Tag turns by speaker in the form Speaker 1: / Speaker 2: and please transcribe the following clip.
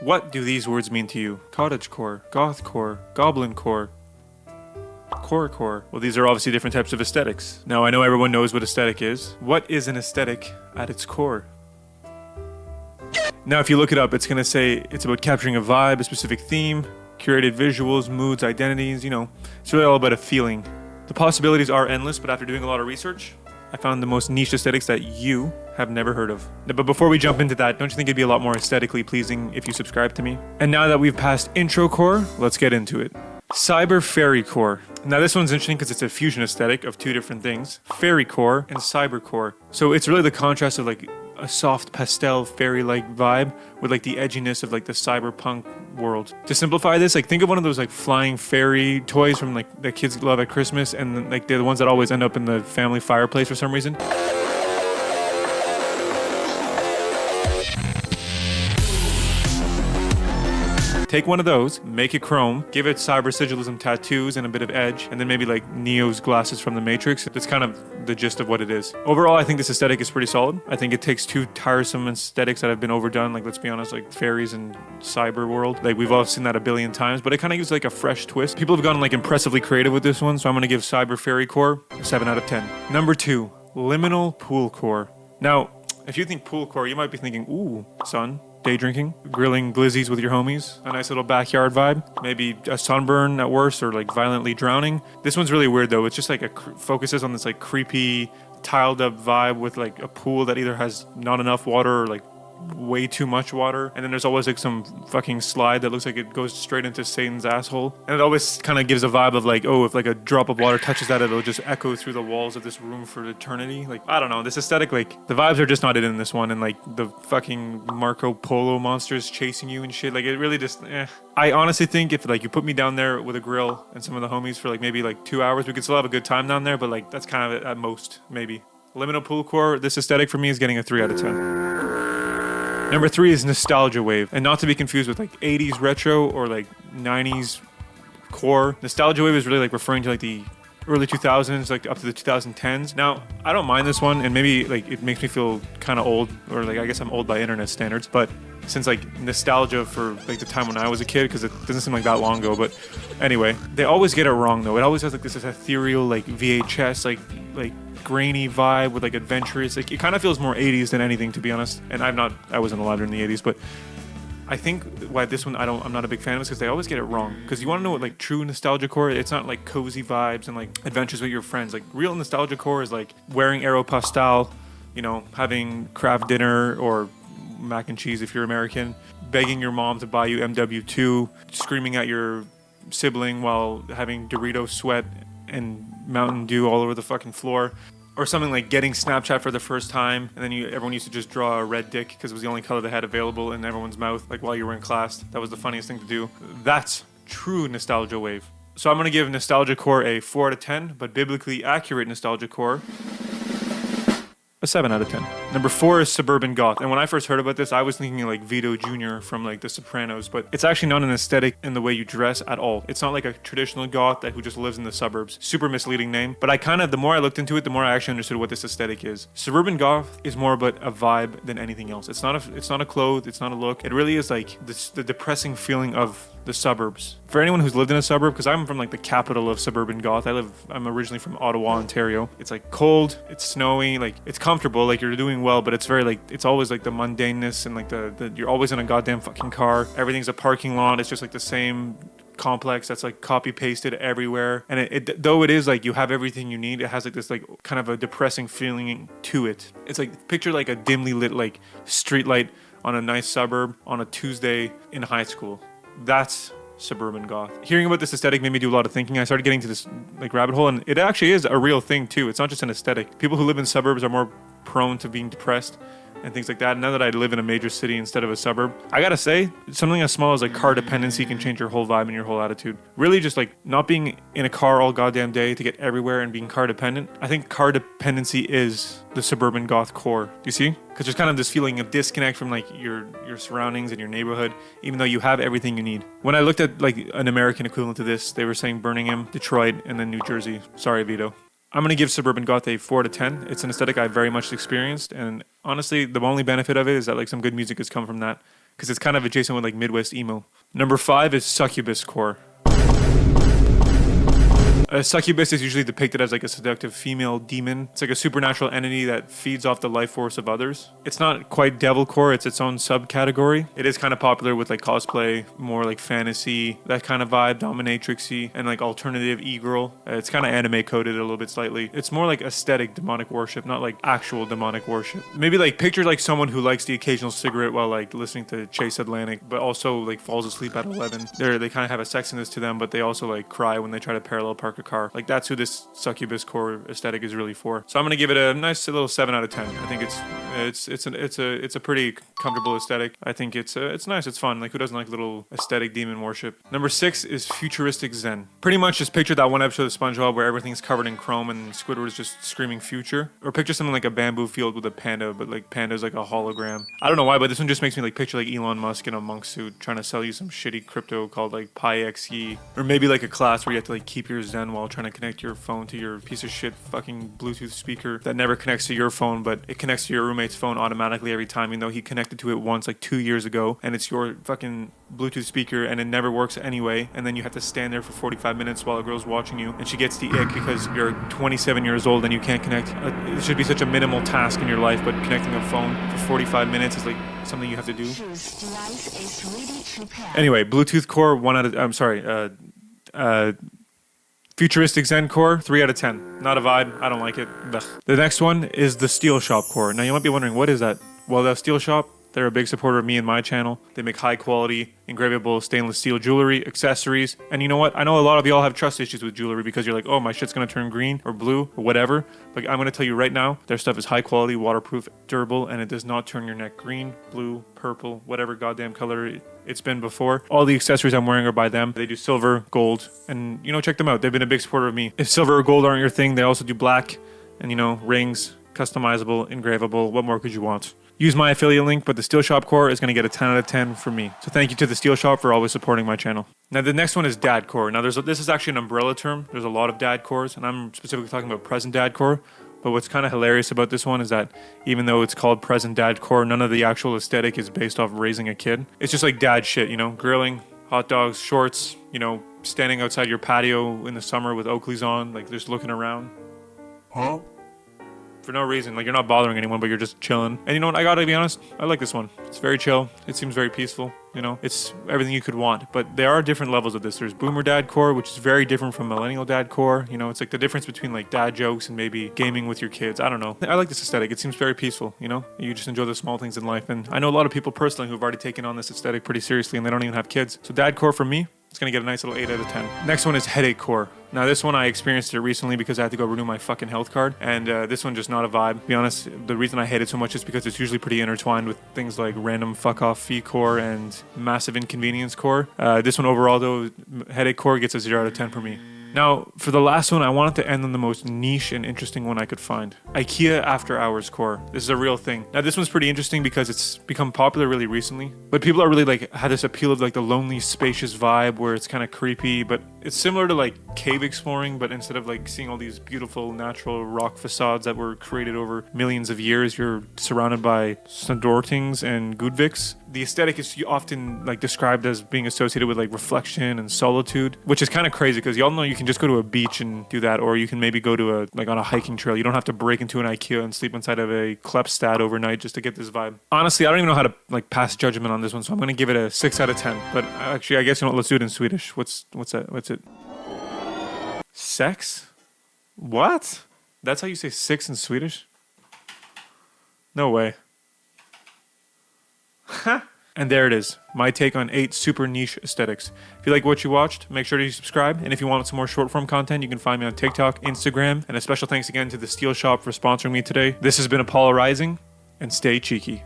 Speaker 1: What do these words mean to you? Cottagecore, gothcore, goblincore, corecore. Well, these are obviously different types of aesthetics. Now, I know everyone knows what aesthetic is. What is an aesthetic at its core? Now, if you look it up, it's going to say it's about capturing a vibe, a specific theme, curated visuals, moods, identities, it's really all about a feeling. The possibilities are endless, but after doing a lot of research, I found the most niche aesthetics that you have never heard of. But before we jump into that, don't you think it'd be a lot more aesthetically pleasing if you subscribe to me? And now that we've passed intro core, let's get into it. Cyber Fairy Core. Now this one's interesting because it's a fusion aesthetic of two different things, Fairy Core and Cyber Core. So it's really the contrast of like a soft pastel fairy-like vibe with like the edginess of like the cyberpunk world. To simplify this, like think of one of those like flying fairy toys from like that kids love at Christmas, and like they're the ones that always end up in the family fireplace for some reason. Take one of those, make it chrome, give it cyber sigilism tattoos and a bit of edge, and then maybe like Neo's glasses from the Matrix. That's kind of the gist of what it is. Overall, I think this aesthetic is pretty solid. I think it takes two tiresome aesthetics that have been overdone, like let's be honest, like fairies and cyber world. Like we've all seen that a billion times, but it kind of gives like a fresh twist. People have gotten like impressively creative with this one, so I'm going to give Cyber Fairy Core a 7 out of 10. Number 2, Liminal Pool Core. Now, if you think pool core, you might be thinking, ooh, son, day drinking, grilling glizzies with your homies, a nice little backyard vibe, maybe a sunburn at worst, or like violently drowning. This one's really weird though. It's just like focuses on this like creepy tiled up vibe with like a pool that either has not enough water or like way too much water, and then there's always like some fucking slide that looks like it goes straight into Satan's asshole, and it always kind of gives a vibe of like, oh, if like a drop of water touches that, it'll just echo through the walls of this room for eternity. Like, I don't know, this aesthetic, like the vibes are just not in this one, and like the fucking Marco Polo monsters chasing you and shit, like it really just I honestly think if like you put me down there with a grill and some of the homies for like maybe like 2 hours, we could still have a good time down there, but like that's kind of it at most, maybe. Liminal Pool Core, this aesthetic for me is getting a 3 out of 10. Number 3 is Nostalgia Wave, and not to be confused with like 80s retro or like 90s core. Nostalgia Wave is really like referring to like the early 2000s, like up to the 2010s. Now, I don't mind this one, and maybe like it makes me feel kind of old, or like I guess I'm old by internet standards, but since like nostalgia for like the time when I was a kid, because it doesn't seem like that long ago, but anyway, they always get it wrong though. It always has like this ethereal like VHS like grainy vibe with like adventurous, like it kind of feels more 80s than anything, to be honest. And I wasn't alive during the 80s, but I think why this one I'm not a big fan of is because they always get it wrong. Because you want to know what like true nostalgia core, it's not like cozy vibes and like adventures with your friends. Like real nostalgia core is like wearing Aeropostale, having craft dinner or mac and cheese if you're American, begging your mom to buy you MW2, screaming at your sibling while having Dorito sweat and Mountain Dew all over the fucking floor. Or something like getting Snapchat for the first time, and then everyone used to just draw a red dick because it was the only color they had available in everyone's mouth, like while you were in class. That was the funniest thing to do. That's true nostalgia wave. So I'm going to give Nostalgia Core a 4 out of 10, but biblically accurate Nostalgia Core a 7 out of 10. Number 4 is Suburban Goth. And when I first heard about this, I was thinking like Vito Jr. from like The Sopranos, but it's actually not an aesthetic in the way you dress at all. It's not like a traditional goth who just lives in the suburbs. Super misleading name. But the more I looked into it, the more I actually understood what this aesthetic is. Suburban Goth is more about a vibe than anything else. It's not a clothes, it's not a look. It really is like the depressing feeling of the suburbs. For anyone who's lived in a suburb, because I'm from like the capital of suburban goth. I'm originally from Ottawa, Ontario. It's like cold, it's snowy, like it's comfortable, like you're doing well, but it's very like, it's always like the mundaneness and like the you're always in a goddamn fucking car. Everything's a parking lot. It's just like the same complex that's like copy pasted everywhere. And it though it is like you have everything you need, it has like this like kind of a depressing feeling to it. It's like picture like a dimly lit like street light on a nice suburb on a Tuesday in high school. That's suburban goth. Hearing about this aesthetic made me do a lot of thinking. I started getting to this like rabbit hole, and it actually is a real thing too. It's not just an aesthetic. People who live in suburbs are more prone to being depressed and things like that. And now that I live in a major city instead of a suburb, I gotta say, something as small as like car dependency can change your whole vibe and your whole attitude. Really just like not being in a car all goddamn day to get everywhere and being car dependent. I think car dependency is the suburban goth core. Do you see? Because there's kind of this feeling of disconnect from like your surroundings and your neighborhood, even though you have everything you need. When I looked at like an American equivalent to this, they were saying Birmingham, Detroit, and then New Jersey. Sorry, Vito. I'm going to give Suburban Goth a 4 to 10. It's an aesthetic I've very much experienced, and honestly, the only benefit of it is that like some good music has come from that, because it's kind of adjacent with like Midwest emo. Number 5 is Succubus Core. A succubus is usually depicted as like a seductive female demon. It's like a supernatural entity that feeds off the life force of others. It's not quite devilcore, it's its own subcategory. It is kind of popular with like cosplay, more like fantasy, that kind of vibe, dominatrixy, and like alternative e-girl. It's kind of anime coded a little bit slightly. It's more like aesthetic demonic worship, not like actual demonic worship. Maybe like picture like someone who likes the occasional cigarette while like listening to Chase Atlantic, but also like falls asleep at 11. They kind of have a sexiness to them, but they also like cry when they try to parallel park a car. Like that's who this Succubus Core aesthetic is really for. So I'm gonna give it a nice little 7 out of 10. I think it's a pretty comfortable aesthetic. I think it's nice, it's fun. Like who doesn't like little aesthetic demon worship? Number 6 is Futuristic Zen. Pretty much just picture that one episode of SpongeBob where everything's covered in chrome and Squidward is just screaming future. Or picture something like a bamboo field with a panda, but like panda's like a hologram. I don't know why, but this one just makes me like picture like Elon Musk in a monk suit trying to sell you some shitty crypto called like PyXE. Or maybe like a class where you have to like keep your Zen while trying to connect your phone to your piece of shit fucking Bluetooth speaker that never connects to your phone, but it connects to your roommate's phone automatically every time, even though he connected to it once like 2 years ago, and it's your fucking Bluetooth speaker and it never works anyway, and then you have to stand there for 45 minutes while a girl's watching you and she gets the ick because you're 27 years old and you can't connect. It should be such a minimal task in your life, but connecting a phone for 45 minutes is like something you have to do. Anyway, Bluetooth Core, Futuristic Zen Core, 3 out of 10. Not a vibe. I don't like it. Ugh. The next one is the Steel Shop Core. Now you might be wondering, what is that? Well, the Steel Shop, they're a big supporter of me and my channel. They make high quality, engravable stainless steel jewelry, accessories. And you know what? I know a lot of y'all have trust issues with jewelry because you're like, oh, my shit's gonna turn green or blue or whatever. But I'm gonna tell you right now, their stuff is high quality, waterproof, durable, and it does not turn your neck green, blue, purple, whatever goddamn color it's been before. All the accessories I'm wearing are by them. They do silver, gold, and you know, check them out. They've been a big supporter of me. If silver or gold aren't your thing, they also do black and, you know, rings, customizable, engravable. What more could you want? Use my affiliate link, but the Steel Shop Core is going to get a 10 out of 10 from me. So thank you to the Steel Shop for always supporting my channel. Now the next one is Dad Core. Now this is actually an umbrella term. There's a lot of Dad Cores, and I'm specifically talking about present Dad Core. But what's kind of hilarious about this one is that even though it's called present Dad Core, none of the actual aesthetic is based off raising a kid. It's just like dad shit, you know, grilling, hot dogs, shorts, you know, standing outside your patio in the summer with Oakleys on, like just looking around. Huh? For no reason, like you're not bothering anyone, but you're just chilling. And you know what, I gotta be honest, I like this one. It's very chill, it seems very peaceful, you know, it's everything you could want. But there are different levels of this. There's Boomer Dad Core, which is very different from Millennial Dad Core. You know, it's like the difference between like dad jokes and maybe gaming with your kids. I don't know. I like this aesthetic. It seems very peaceful, you know? You just enjoy the small things in life. And I know a lot of people personally who've already taken on this aesthetic pretty seriously and they don't even have kids. So Dad Core for me, it's gonna get a nice little 8 out of 10. Next one is Headache Core. Now this one I experienced it recently because I had to go renew my fucking health card, and this one just not a vibe. To be honest, the reason I hate it so much is because it's usually pretty intertwined with things like random fuck off fee core and massive inconvenience core. This one overall though, Headache Core gets a 0 out of 10 for me. Now, for the last one, I wanted to end on the most niche and interesting one I could find. IKEA Afterhours Core. This is a real thing. Now, this one's pretty interesting because it's become popular really recently. But people are really like, had this appeal of like the lonely, spacious vibe where it's kind of creepy. But it's similar to like cave exploring, but instead of like seeing all these beautiful natural rock facades that were created over millions of years, you're surrounded by Sandortings and Gudviks. The aesthetic is often like described as being associated with like reflection and solitude, which is kind of crazy because y'all know you can just go to a beach and do that, or you can maybe go to on a hiking trail. You don't have to break into an IKEA and sleep inside of a Klepstad overnight just to get this vibe. Honestly, I don't even know how to like pass judgment on this one, so I'm gonna give it a 6 out of 10. But actually, I guess you know what? Let's do it in Swedish. What's that? What's it? Sex? What? That's how you say 6 in Swedish? No way. And there it is, my take on 8 super niche aesthetics. If you like what you watched, make sure to subscribe. And if you want some more short form content, you can find me on TikTok, Instagram. And a special thanks again to the Steel Shop for sponsoring me today. This has been Apollo Rising, and stay cheeky.